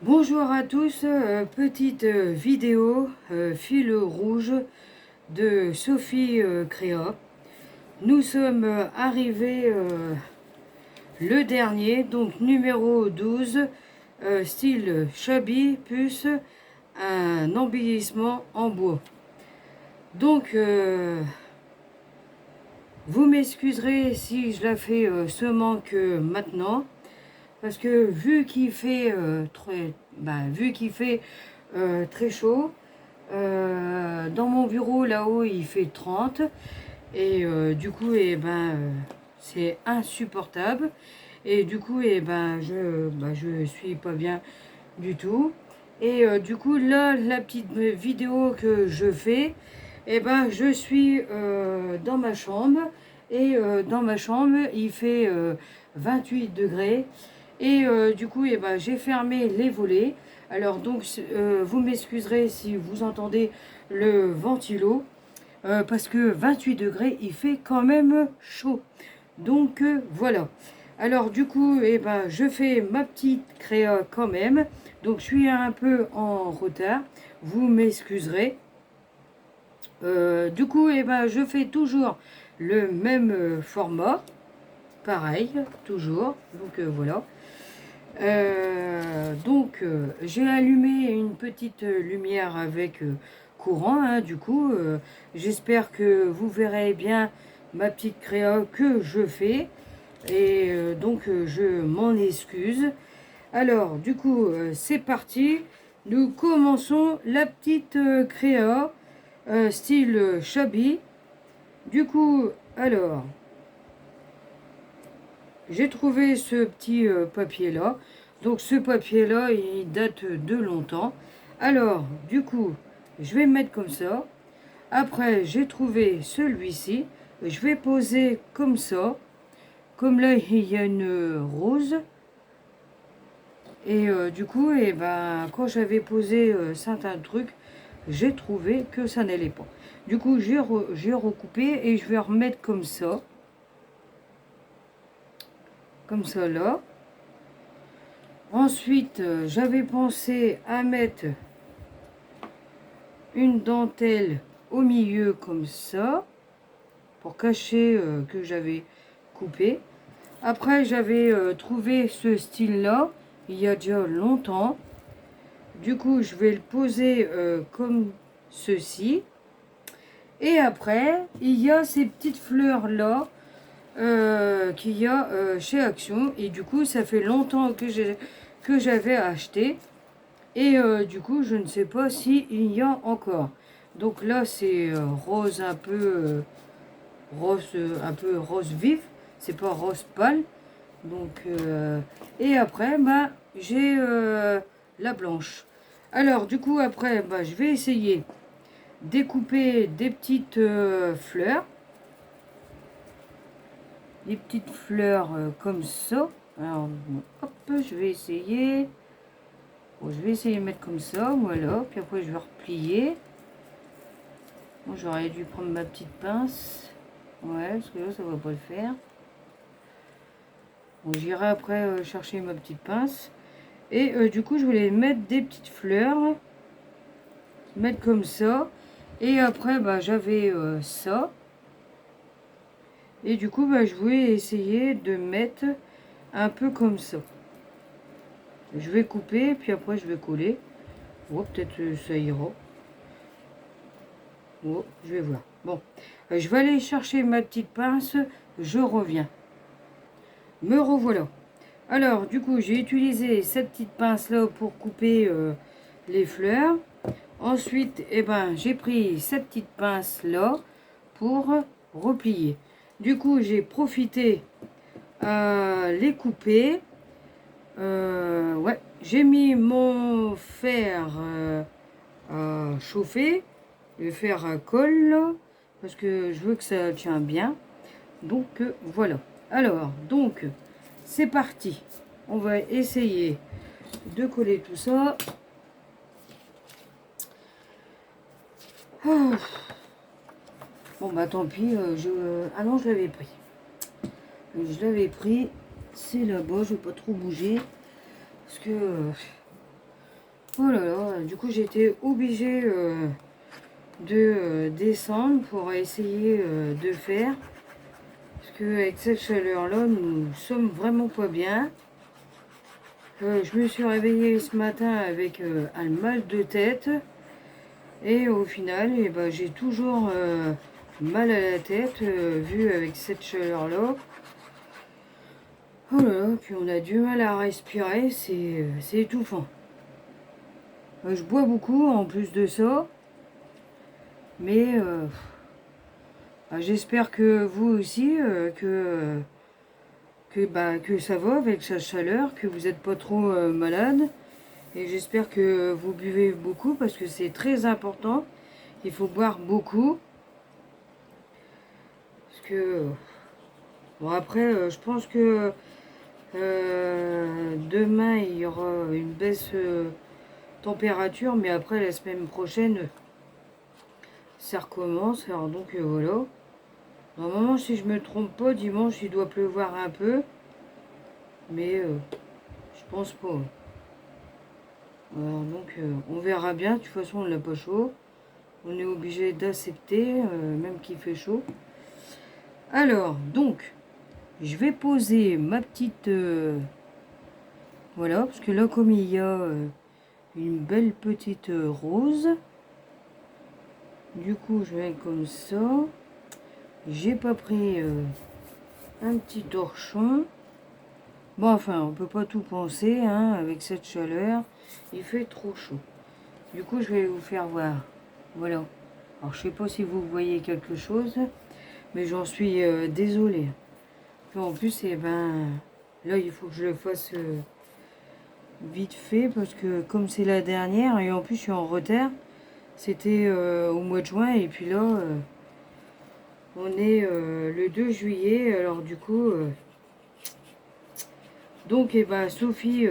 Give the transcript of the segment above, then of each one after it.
Bonjour à tous, petite vidéo fil rouge de Sophie Créa. Nous sommes arrivés le dernier, donc numéro 12, style Shabby plus un embellissement en bois. Donc vous m'excuserez si je la fais seulement que maintenant. Parce que vu qu'il fait très chaud, dans mon bureau là-haut il fait 30 et du coup c'est insupportable et du coup je suis pas bien du tout et du coup là la petite vidéo que je fais je suis dans ma chambre et dans ma chambre il fait 28 degrés et du coup, j'ai fermé les volets. Alors donc, vous m'excuserez si vous entendez le ventilo, parce que 28 degrés, il fait quand même chaud. Donc voilà. Alors du coup, je fais ma petite créa quand même. Donc je suis un peu en retard. Vous m'excuserez. Du coup, je fais toujours le même format. Pareil, toujours. Donc voilà. J'ai allumé une petite lumière avec courant, hein, du coup, j'espère que vous verrez bien ma petite créa que je fais, et je m'en excuse. Alors, du coup, c'est parti, nous commençons la petite créa, style Shabby. Du coup, alors, j'ai trouvé ce petit papier-là. Donc ce papier-là, il date de longtemps. Alors, du coup, je vais mettre comme ça. Après, j'ai trouvé celui-ci. Je vais poser comme ça. Comme là, il y a une rose. Et du coup, quand j'avais posé certains trucs, j'ai trouvé que ça n'allait pas. Du coup, j'ai recoupé et je vais remettre comme ça. Comme ça là. Ensuite, j'avais pensé à mettre une dentelle au milieu comme ça, pour cacher que j'avais coupé. Après, j'avais trouvé ce style-là, il y a déjà longtemps. Du coup, je vais le poser comme ceci. Et après, il y a ces petites fleurs-là qu'il y a chez Action. Et du coup, ça fait longtemps que j'avais acheté. Et du coup, je ne sais pas s'il y a encore. Donc là, c'est rose un peu rose vif. C'est pas rose pâle. Donc, et après, j'ai la blanche. Alors, du coup, après, je vais essayer de découper des petites fleurs. Des petites fleurs comme ça. Alors, hop, je vais essayer. Bon, je vais essayer de mettre comme ça, voilà. Puis après, je vais replier. Bon, j'aurais dû prendre ma petite pince. Ouais, parce que là, ça va pas le faire. Bon, j'irai après chercher ma petite pince. Et du coup, je voulais mettre des petites fleurs. Mettre comme ça. Et après, j'avais ça. Et du coup, je voulais essayer de mettre un peu comme ça. Je vais couper, puis après, je vais coller. Oh, peut-être ça ira. Oh, je vais voir. Bon, je vais aller chercher ma petite pince. Je reviens. Me revoilà. Alors, du coup, j'ai utilisé cette petite pince-là pour couper les fleurs. Ensuite, j'ai pris cette petite pince-là pour replier. Du coup, j'ai profité à les couper. Ouais, j'ai mis mon fer à chauffer. Le fer à colle, là, parce que je veux que ça tient bien. Donc, voilà. Alors, donc, c'est parti. On va essayer de coller tout ça. Ah. Bon, tant pis. Ah non, je l'avais pris. C'est là-bas. Je vais pas trop bouger. Parce que Oh là là, du coup j'étais obligée de descendre pour essayer de faire. Parce qu'avec cette chaleur-là, nous sommes vraiment pas bien. Je me suis réveillée ce matin avec un mal de tête. Et au final, eh ben, j'ai toujours mal à la tête, vu avec cette chaleur-là. Oh là là, puis on a du mal à respirer, c'est étouffant. Je bois beaucoup en plus de ça. Mais j'espère que vous aussi, que ça va avec sa chaleur, que vous n'êtes pas trop malade. Et j'espère que vous buvez beaucoup parce que c'est très important. Il faut boire beaucoup. Parce que, bon après, je pense que demain, il y aura une baisse température. Mais après, la semaine prochaine, ça recommence. Alors donc, voilà. Normalement, si je me trompe pas, dimanche, il doit pleuvoir un peu. Mais je pense pas. Alors donc, on verra bien. De toute façon, on l'a pas chaud. On est obligé d'accepter, même qu'il fait chaud. Alors, donc, je vais poser ma petite... voilà, parce que là, comme il y a une belle petite rose, du coup, je vais comme ça. J'ai pas pris un petit torchon. Bon, enfin, on peut pas tout penser, hein, avec cette chaleur. Il fait trop chaud. Du coup, je vais vous faire voir. Voilà. Alors, je sais pas si vous voyez quelque chose, mais j'en suis désolée. Puis en plus, eh ben, là, il faut que je le fasse vite fait, parce que comme c'est la dernière, et en plus, je suis en retard. C'était au mois de juin, et puis là, on est le 2 juillet, alors du coup... donc, eh ben, Sophie,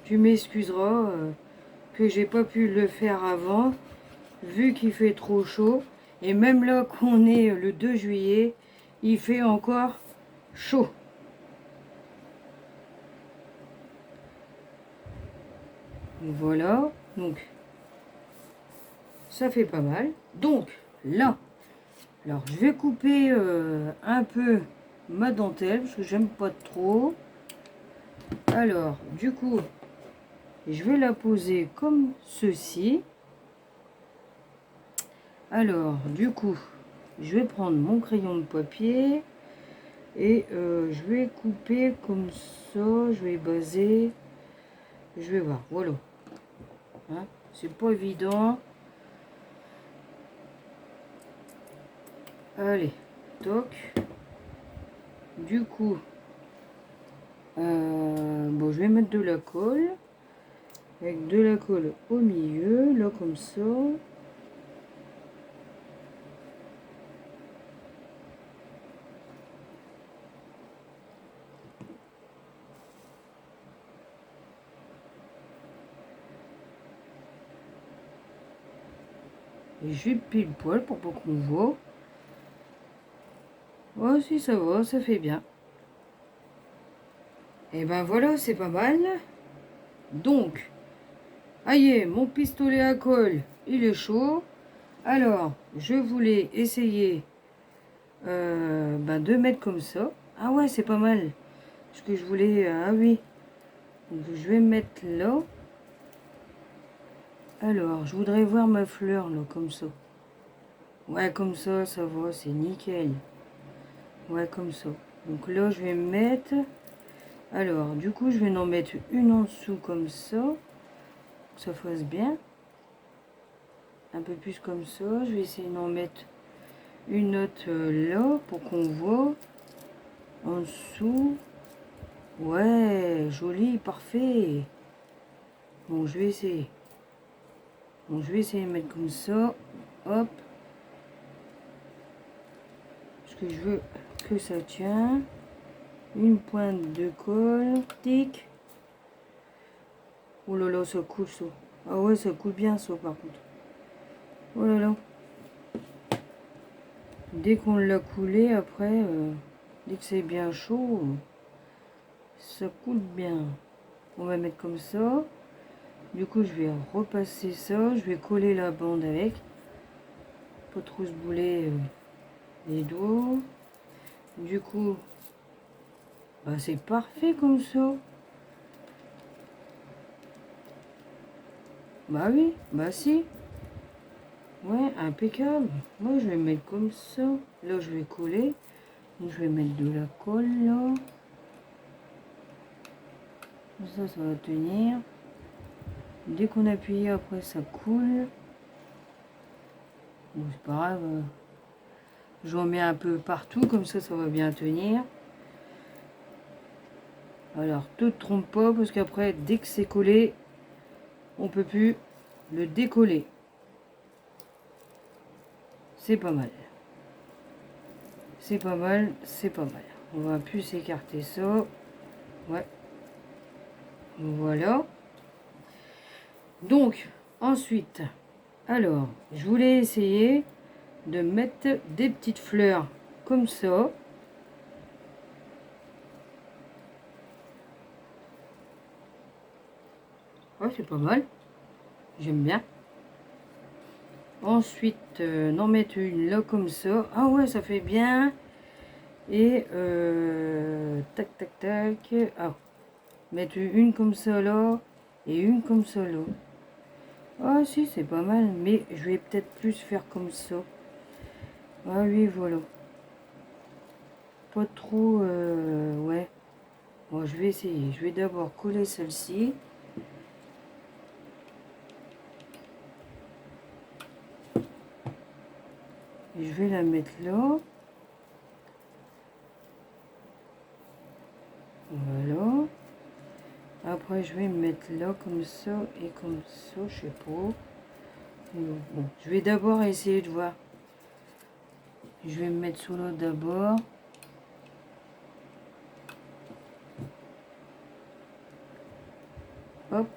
tu m'excuseras que j'ai pas pu le faire avant, vu qu'il fait trop chaud. Et même là qu'on est le 2 juillet, il fait encore chaud. Voilà, donc ça fait pas mal. Donc là, alors je vais couper un peu ma dentelle parce que j'aime pas trop. Alors du coup, je vais la poser comme ceci. Alors du coup, je vais prendre mon crayon de papier et je vais couper comme ça. Je vais baser. Je vais voir. Voilà. Hein, c'est pas évident. Allez, toc. Du coup, bon, je vais mettre de la colle. Avec de la colle au milieu, là comme ça. Et je vais pile poil pour pas qu'on voit. Oh, si ça va, ça fait bien. Et ben voilà, c'est pas mal. Donc, aïe, mon pistolet à colle, il est chaud. Alors, je voulais essayer de mettre comme ça. Ah ouais, c'est pas mal. Parce que je voulais... ah oui. Donc, je vais mettre là. Alors, je voudrais voir ma fleur, là, comme ça. Ouais, comme ça va, c'est nickel. Ouais, comme ça. Donc là, je vais mettre... Alors, du coup, je vais en mettre une en dessous, comme ça. Que ça fasse bien. Un peu plus comme ça. Je vais essayer d'en mettre une autre là, pour qu'on voit. En dessous. Ouais, joli, parfait. Bon, je vais essayer. Bon, je vais essayer de mettre comme ça. Hop. Parce que je veux que ça tient. Une pointe de colle. Tic. Oh là là, ça coule ça. Ah ouais, ça coule bien ça par contre. Oh là là. Dès qu'on l'a coulé, après, dès que c'est bien chaud, ça coule bien. On va mettre comme ça. Du coup, je vais repasser ça. Je vais coller la bande avec. Pas trop se bouler les doigts. Du coup, bah, c'est parfait comme ça. Bah oui, bah si. Ouais, impeccable. Moi, je vais mettre comme ça. Là, je vais coller. Donc, je vais mettre de la colle là. Ça va tenir. Dès qu'on appuie, après, ça coule. Bon, c'est pas grave. J'en mets un peu partout, comme ça va bien tenir. Alors, te trompe pas, parce qu'après, dès que c'est collé, on peut plus le décoller. C'est pas mal. C'est pas mal, c'est pas mal. On va plus écarter ça. Ouais. Voilà. Donc, ensuite, alors, je voulais essayer de mettre des petites fleurs comme ça. Ouais, c'est pas mal. J'aime bien. Ensuite, d'en mettre une là comme ça. Ah ouais, ça fait bien. Et tac, tac, tac. Ah, mettre une comme ça là. Et une comme ça là. Ah si, c'est pas mal. Mais je vais peut-être plus faire comme ça. Ah oui, voilà. Pas trop, ouais. Bon, je vais essayer. Je vais d'abord coller celle-ci. Et je vais la mettre là. Voilà. Après, je vais me mettre là comme ça et comme ça, je sais pas. Bon, je vais d'abord essayer de voir. Je vais me mettre sous l'eau d'abord. Hop.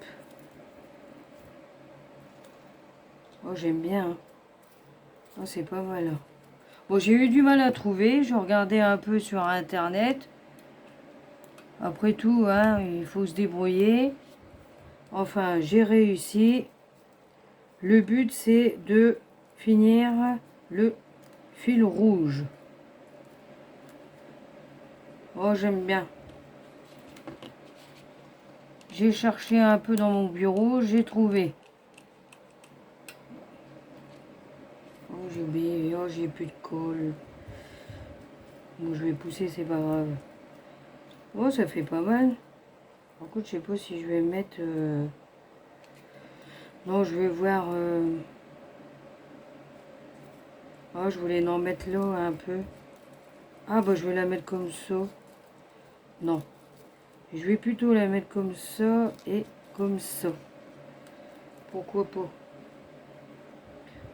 Oh, j'aime bien. Hein. Oh, c'est pas mal. Hein. Bon, j'ai eu du mal à trouver. Je regardais un peu sur Internet. Après tout, hein, il faut se débrouiller. Enfin, j'ai réussi. Le but, c'est de finir le fil rouge. Oh, j'aime bien. J'ai cherché un peu dans mon bureau, j'ai trouvé. Oh, j'ai oublié, oh, j'ai plus de colle. Bon, je vais pousser, c'est pas grave. Oh, ça fait pas mal. Par contre, je sais pas si je vais mettre... Non, je vais voir... Oh, je voulais en mettre là un peu. Ah, bah, je vais la mettre comme ça. Non. Je vais plutôt la mettre comme ça et comme ça. Pourquoi pas?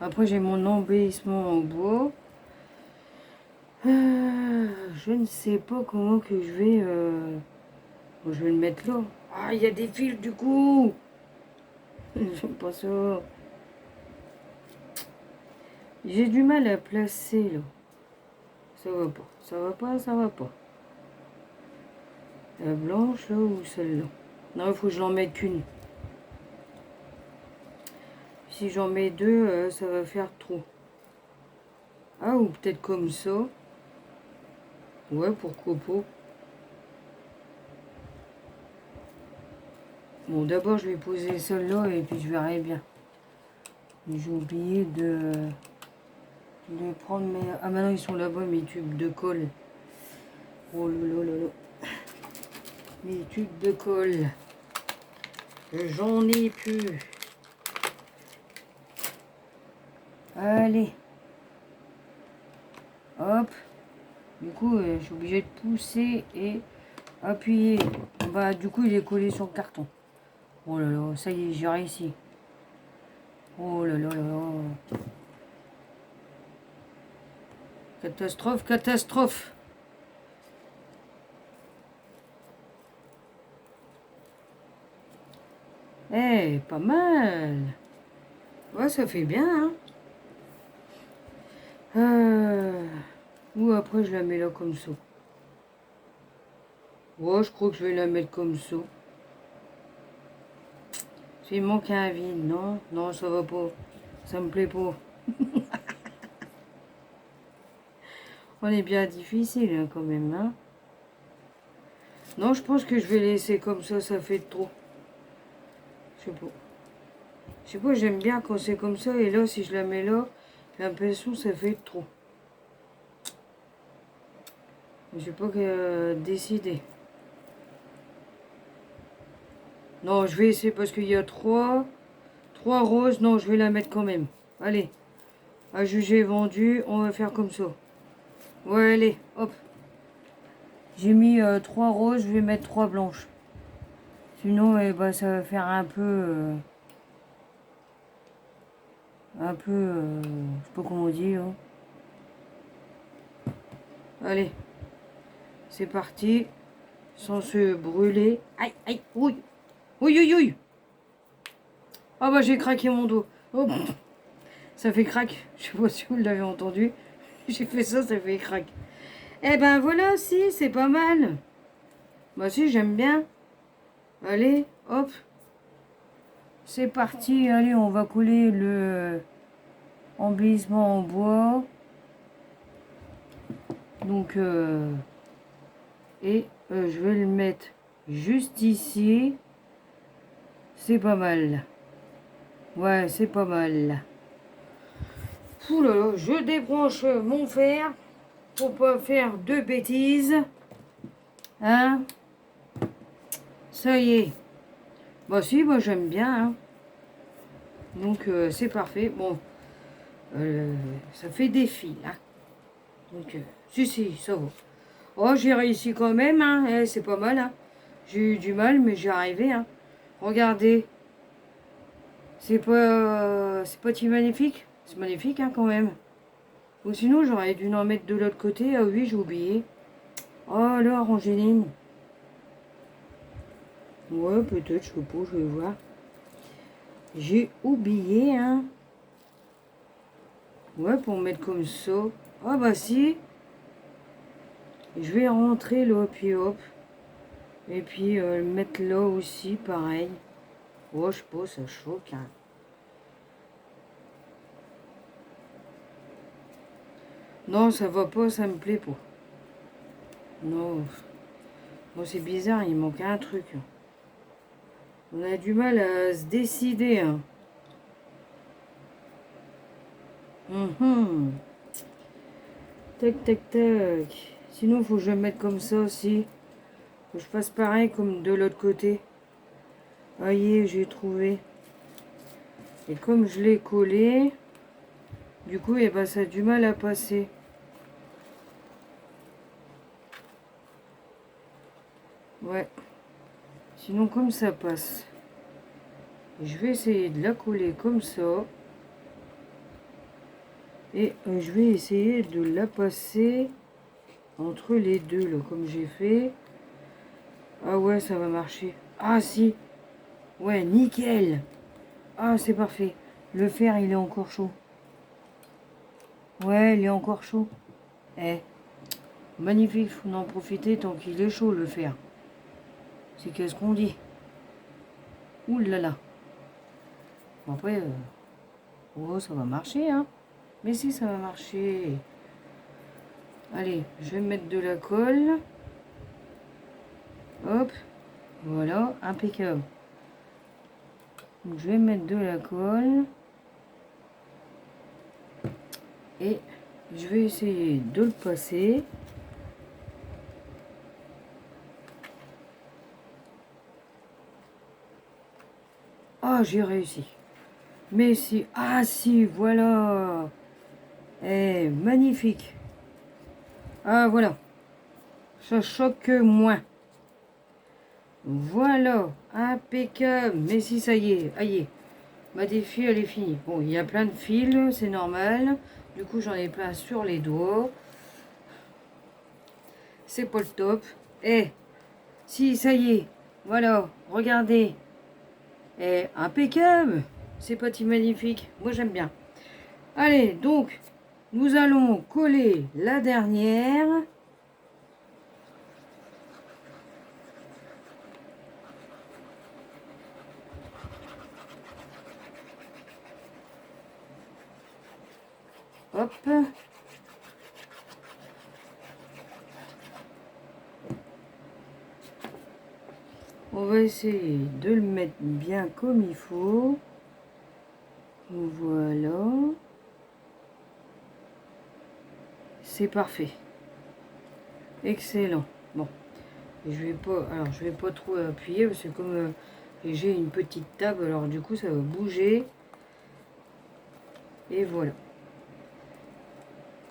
Après, j'ai mon embellissement en bois. Je ne sais pas comment que je vais... Bon, je vais le mettre là. Ah, il y a des fils du coup. J'aime pas ça. J'ai du mal à placer là. Ça va pas. Ça va pas, ça va pas. La blanche là ou celle-là? Non, il faut que je n'en mette qu'une. Si j'en mets deux, ça va faire trop. Ah, ou peut-être comme ça. Ouais, pourquoi pas. Bon, d'abord, je vais poser celle-là et puis je verrai bien. J'ai oublié de prendre mes... Ah, maintenant, ils sont là-bas, mes tubes de colle. Oh là là là là. Mes tubes de colle. J'en ai plus. Allez. Hop. Du coup, je suis obligée de pousser et appuyer. Bah, du coup, il est collé sur le carton. Oh là là, ça y est, j'ai réussi. Oh là là là là. Catastrophe, catastrophe. Eh, pas mal. Ouais, ça fait bien, hein. Ou après, je la mets là comme ça. Ouais, je crois que je vais la mettre comme ça. Il manque un vide, non? Non, ça va pas. Ça me plaît pas. On est bien difficile hein, quand même, hein? Non, je pense que je vais laisser comme ça fait trop. Je sais pas. Je sais pas, j'aime bien quand c'est comme ça, et là, si je la mets là, j'ai l'impression que ça fait trop. Je sais pas décider. Non, je vais essayer parce qu'il y a trois roses. Non, je vais la mettre quand même. Allez, à juger vendu, on va faire comme ça. Ouais, allez, hop. J'ai mis 3 roses, je vais mettre 3 blanches. Sinon, eh ben, ça va faire je sais pas comment on dit. Hein. Allez, c'est parti. Sans se brûler. Aïe, aïe, ouille. Oui, oui, oui. Ah bah j'ai craqué mon dos. Oh, ça fait craque. Je sais pas si vous l'avez entendu. J'ai fait ça, ça fait craque. Eh ben voilà, si, c'est pas mal. Bah si, j'aime bien. Allez, hop. C'est parti. Allez, on va coller le embellissement en bois. Donc, je vais le mettre juste ici. C'est pas mal. Ouais, c'est pas mal. Ouh là là, je débranche mon fer pour pas faire de bêtises. Hein? Ça y est. Bah si, moi j'aime bien. Hein. Donc c'est parfait. Bon, ça fait des fils. Hein. Donc, si, ça va. Oh, j'ai réussi quand même. Hein. Eh, c'est pas mal. Hein. J'ai eu du mal, mais j'ai arrivé. Hein. Regardez. C'est pas si magnifique? C'est magnifique hein, quand même. Ou sinon, j'aurais dû en mettre de l'autre côté. Ah oui, j'ai oublié. Oh alors, Angéline. Ouais, peut-être, je sais pas, je vais voir. J'ai oublié, hein. Ouais, pour mettre comme ça. Ah bah si. Je vais rentrer là, puis hop. Et puis mettre là aussi, pareil. Oh, je sais pas, ça choque, hein. Non, ça va pas, ça me plaît pas. Non. Bon, c'est bizarre, il manque un truc. On a du mal à se décider, hein. Tac, tac, tac. Sinon, faut que je le mette comme ça aussi. Faut que je fasse pareil comme de l'autre côté. Ah, j'ai trouvé. Et comme je l'ai collé, du coup, eh ben, ça a du mal à passer. Ouais. Sinon, comme ça passe. Je vais essayer de la coller comme ça. Et je vais essayer de la passer entre les deux, là, comme j'ai fait. Ah ouais, ça va marcher. Ah si. Ouais, nickel. Ah, c'est parfait. Le fer, il est encore chaud. Ouais, il est encore chaud. Eh, magnifique, faut en profiter tant qu'il est chaud, le fer. C'est qu'est-ce qu'on dit. Ouh là là. Bon, après, oh, ça va marcher, hein. Mais si, ça va marcher. Allez, je vais mettre de la colle. Hop. Voilà, impeccable. Donc, je vais mettre de la colle. Et je vais essayer de le passer. Ah, j'ai réussi. Mais si, ah si, voilà. Eh, magnifique. Ah, voilà. Ça choque moins. Voilà, impeccable. Mais si, ça y est, aïe. Ma défi, elle est finie. Bon, il y a plein de fils, c'est normal. Du coup, j'en ai plein sur les doigts. C'est pas le top. Eh, si, ça y est. Voilà, regardez. Eh, impeccable. C'est pas si magnifique. Moi, j'aime bien. Allez, donc, nous allons coller la dernière. Hop. On va essayer de le mettre bien comme il faut. Voilà. C'est parfait. Excellent. Bon. Je vais pas trop appuyer parce que comme j'ai une petite table, alors du coup ça va bouger. Et voilà.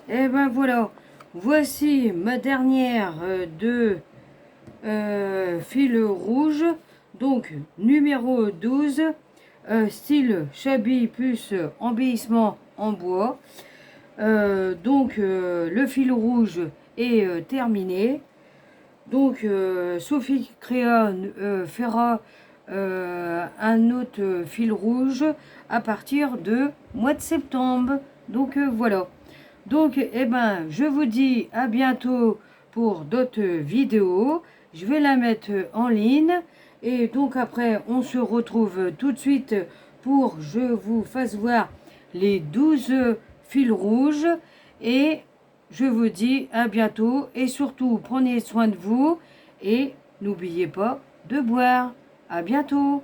Et ben voilà. Voici ma dernière de fil rouge. Donc numéro 12. Style Chablis plus embellissement en bois. Le fil rouge est terminé. Donc Sophie fera un autre fil rouge à partir de mois de septembre. Donc voilà. Donc eh ben je vous dis à bientôt pour d'autres vidéos. Je vais la mettre en ligne. Et donc après on se retrouve tout de suite pour que je vous fasse voir les 12 fils rouges. Et je vous dis à bientôt et surtout prenez soin de vous et n'oubliez pas de boire. À bientôt.